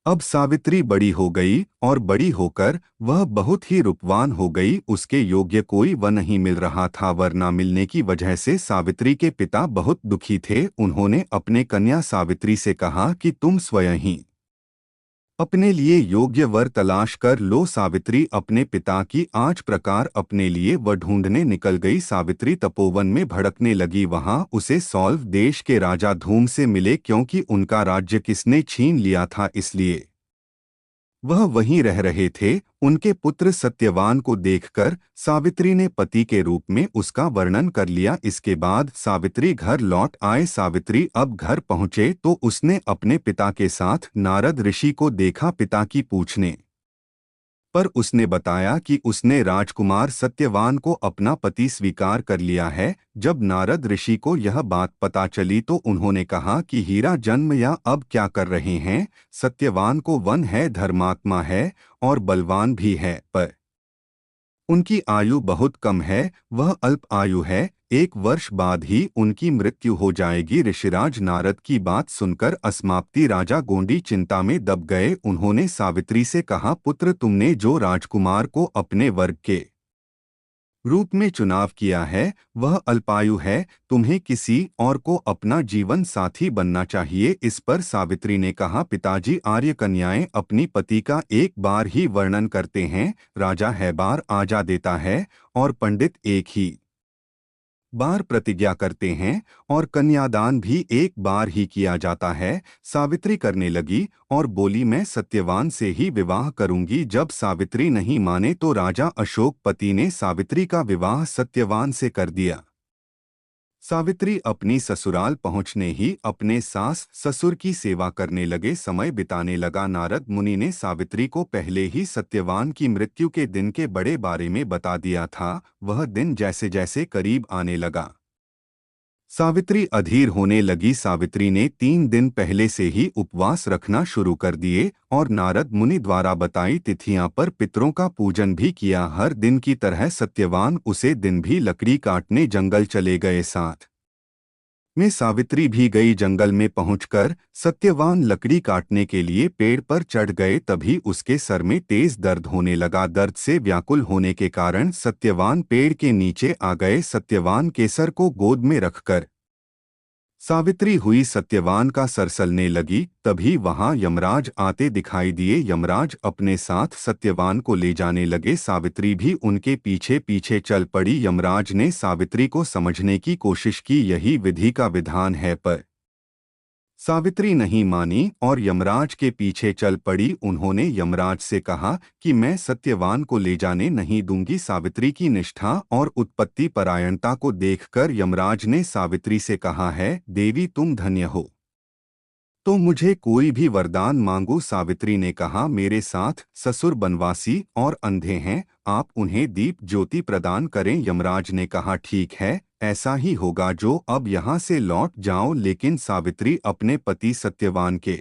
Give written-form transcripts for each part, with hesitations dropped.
अब सावित्री बड़ी हो गई और बड़ी होकर वह बहुत ही रूपवान हो गई। उसके योग्य कोई वर नहीं मिल रहा था। वर न मिलने की वजह से सावित्री के पिता बहुत दुखी थे। उन्होंने अपने कन्या सावित्री से कहा कि तुम स्वयं ही अपने लिए योग्य वर तलाश कर लो। सावित्री अपने पिता की आठ प्रकार अपने लिए वर ढूंढने निकल गई। सावित्री तपोवन में भड़कने लगी। वहां उसे सौल्व देश के राजा धूम से मिले, क्योंकि उनका राज्य किसने छीन लिया था, इसलिए वह वहीं रह रहे थे। उनके पुत्र सत्यवान को देखकर सावित्री ने पति के रूप में उसका वर्णन कर लिया। इसके बाद सावित्री घर लौट आए। सावित्री अब घर पहुंचे तो उसने अपने पिता के साथ नारद ऋषि को देखा। पिता की पूछने पर उसने बताया कि उसने राजकुमार सत्यवान को अपना पति स्वीकार कर लिया है। जब नारद ऋषि को यह बात पता चली तो उन्होंने कहा कि हीरा जन्म या अब क्या कर रहे हैं। सत्यवान को वन है, धर्मात्मा है और बलवान भी है, पर उनकी आयु बहुत कम है, वह अल्प आयु है। 1 वर्ष बाद ही उनकी मृत्यु हो जाएगी। ऋषिराज नारद की बात सुनकर अस्माप्ति राजा गोंडी चिंता में दब गए। उन्होंने सावित्री से कहा, पुत्र, तुमने जो राजकुमार को अपने वर्ग के रूप में चुनाव किया है वह अल्पायु है। तुम्हें किसी और को अपना जीवन साथी बनना चाहिए। इस पर सावित्री ने कहा, पिताजी, आर्य कन्याएं अपनी पति का एक बार ही वर्णन करते हैं, राजा है बार आजा देता है और पंडित एक ही बार प्रतिज्ञा करते हैं और कन्यादान भी एक बार ही किया जाता है। सावित्री करने लगी और बोली, मैं सत्यवान से ही विवाह करूंगी। जब सावित्री नहीं माने तो राजा अशोक पति ने सावित्री का विवाह सत्यवान से कर दिया। सावित्री अपनी ससुराल पहुंचने ही अपने सास ससुर की सेवा करने लगे। समय बिताने लगा। नारद मुनि ने सावित्री को पहले ही सत्यवान की मृत्यु के दिन के बड़े बारे में बता दिया था। वह दिन जैसे जैसे करीब आने लगा, सावित्री अधीर होने लगी। सावित्री ने 3 दिन पहले से ही उपवास रखना शुरू कर दिए और नारद मुनि द्वारा बताई तिथियां पर पितरों का पूजन भी किया। हर दिन की तरह सत्यवान उसे दिन भी लकड़ी काटने जंगल चले गए। साथ में सावित्री भी गई। जंगल में पहुंचकर सत्यवान लकड़ी काटने के लिए पेड़ पर चढ़ गए। तभी उसके सर में तेज दर्द होने लगा। दर्द से व्याकुल होने के कारण सत्यवान पेड़ के नीचे आ गए। सत्यवान के सर को गोद में रखकर सावित्री हुई सत्यवान का सरसलने लगी। तभी वहां यमराज आते दिखाई दिए। यमराज अपने साथ सत्यवान को ले जाने लगे। सावित्री भी उनके पीछे पीछे चल पड़ी। यमराज ने सावित्री को समझने की कोशिश की, यही विधि का विधान है, पर सावित्री नहीं मानी और यमराज के पीछे चल पड़ी। उन्होंने यमराज से कहा कि मैं सत्यवान को ले जाने नहीं दूंगी। सावित्री की निष्ठा और उत्पत्ति परायणता को देखकर यमराज ने सावित्री से कहा है, देवी तुम धन्य हो, तो मुझे कोई भी वरदान मांगो। सावित्री ने कहा, मेरे साथ ससुर बनवासी और अंधे हैं, आप उन्हें दीप ज्योति प्रदान करें। यमराज ने कहा, ठीक है, ऐसा ही होगा, जो अब यहाँ से लौट जाओ। लेकिन सावित्री अपने पति सत्यवान के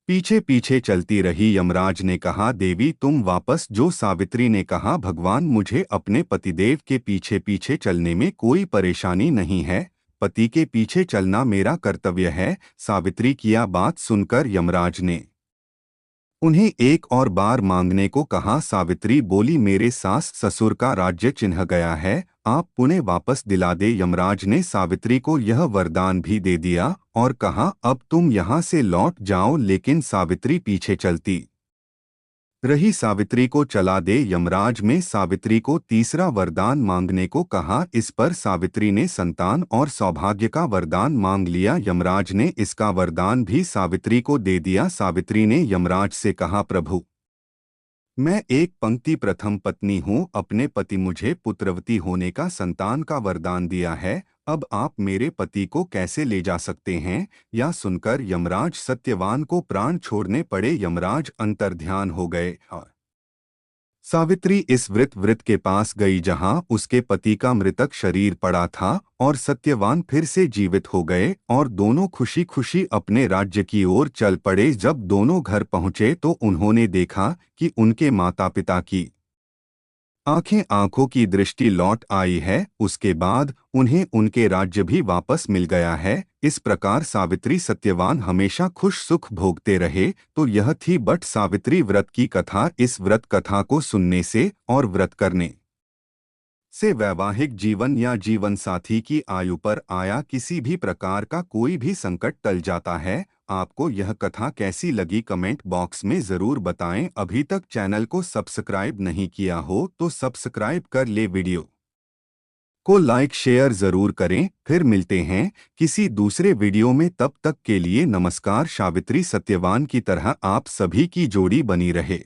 पीछे पीछे चलती रही। यमराज ने कहा, देवी तुम वापस जो। सावित्री ने कहा, भगवान, मुझे अपने पतिदेव के पीछे पीछे चलने में कोई परेशानी नहीं है, पति के पीछे चलना मेरा कर्तव्य है। सावित्री की यह बात सुनकर यमराज ने उन्हें एक और बार मांगने को कहा। सावित्री बोली, मेरे सास ससुर का राज्य चिन्ह गया है, आप पुणे वापस दिला दे। यमराज ने सावित्री को यह वरदान भी दे दिया और कहा, अब तुम यहाँ से लौट जाओ। लेकिन सावित्री पीछे चलती रही। सावित्री को चला दे। यमराज में सावित्री को तीसरा वरदान मांगने को कहा। इस पर सावित्री ने संतान और सौभाग्य का वरदान मांग लिया। यमराज ने इसका वरदान भी सावित्री को दे दिया। सावित्री ने यमराज से कहा, प्रभु, मैं एक पंक्ति प्रथम पत्नी हूँ, अपने पति मुझे पुत्रवती होने का संतान का वरदान दिया है, अब आप मेरे पति को कैसे ले जा सकते हैं। यह सुनकर यमराज सत्यवान को प्राण छोड़ने पड़े। यमराज अंतर्ध्यान हो गए और सावित्री इस वृत के पास गई जहां उसके पति का मृतक शरीर पड़ा था और सत्यवान फिर से जीवित हो गए और दोनों खुशी खुशी अपने राज्य की ओर चल पड़े। जब दोनों घर पहुंचे तो उन्होंने देखा कि उनके माता पिता की आंखें आंखों की दृष्टि लौट आई है, उसके बाद उन्हें उनके राज्य भी वापस मिल गया है। इस प्रकार सावित्री सत्यवान हमेशा खुश सुख भोगते रहे। तो यह थी बट सावित्री व्रत की कथा। इस व्रत कथा को सुनने से और व्रत करने से वैवाहिक जीवन या जीवन साथी की आयु पर आया किसी भी प्रकार का कोई भी संकट टल जाता है। आपको यह कथा कैसी लगी कमेंट बॉक्स में ज़रूर बताएं। अभी तक चैनल को सब्सक्राइब नहीं किया हो तो सब्सक्राइब कर ले, वीडियो को लाइक शेयर ज़रूर करें। फिर मिलते हैं किसी दूसरे वीडियो में, तब तक के लिए नमस्कार। सावित्री सत्यवान की तरह आप सभी की जोड़ी बनी रहे।